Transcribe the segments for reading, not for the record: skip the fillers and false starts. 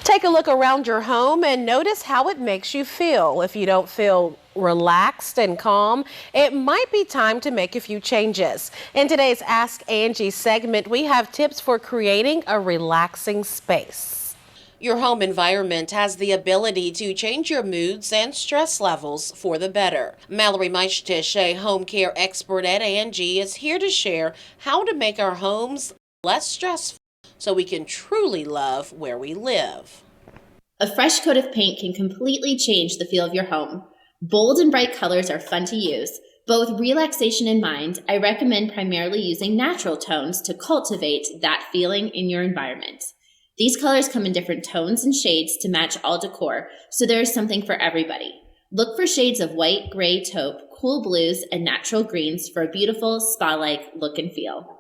Take a look around your home and notice how it makes you feel. If you don't feel relaxed and calm, it might be time to make a few changes. In today's Ask Angie segment, we have tips for creating a relaxing space. Your home environment has the ability to change your moods and stress levels for the better. Mallory Meistish, a home care expert at Angi, is here to share how to make our homes less stressful so we can truly love where we live. A fresh coat of paint can completely change the feel of your home. Bold and bright colors are fun to use, but with relaxation in mind, I recommend primarily using natural tones to cultivate that feeling in your environment. These colors come in different tones and shades to match all decor, so there is something for everybody. Look for shades of white, gray, taupe, cool blues, and natural greens for a beautiful spa-like look and feel.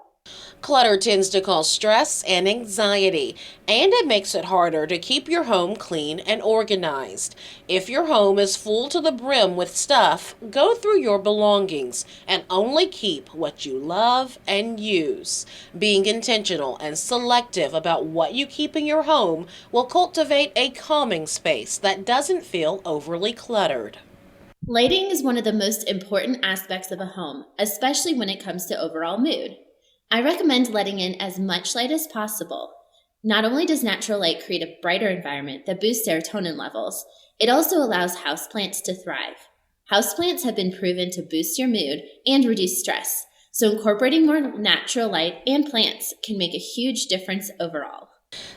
Clutter tends to cause stress and anxiety, and it makes it harder to keep your home clean and organized. If your home is full to the brim with stuff, go through your belongings and only keep what you love and use. Being intentional and selective about what you keep in your home will cultivate a calming space that doesn't feel overly cluttered. Lighting is one of the most important aspects of a home, especially when it comes to overall mood. I recommend letting in as much light as possible. Not only does natural light create a brighter environment that boosts serotonin levels, it also allows houseplants to thrive. Houseplants have been proven to boost your mood and reduce stress, so incorporating more natural light and plants can make a huge difference overall.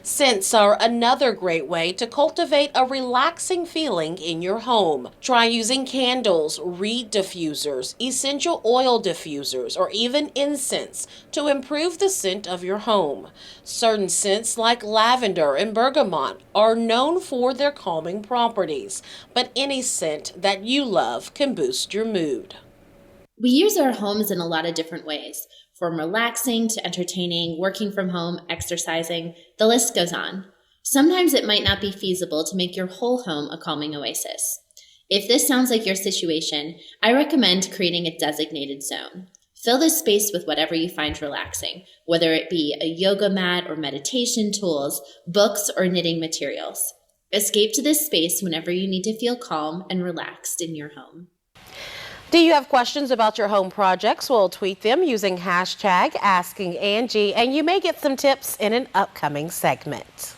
Scents are another great way to cultivate a relaxing feeling in your home. Try using candles, reed diffusers, essential oil diffusers, or even incense to improve the scent of your home. Certain scents like lavender and bergamot are known for their calming properties, but any scent that you love can boost your mood. We use our homes in a lot of different ways, from relaxing to entertaining, working from home, exercising, the list goes on. Sometimes it might not be feasible to make your whole home a calming oasis. If this sounds like your situation, I recommend creating a designated zone. Fill this space with whatever you find relaxing, whether it be a yoga mat or meditation tools, books, or knitting materials. Escape to this space whenever you need to feel calm and relaxed in your home. Do you have questions about your home projects? We'll tweet them using hashtag AskingAngie, and you may get some tips in an upcoming segment.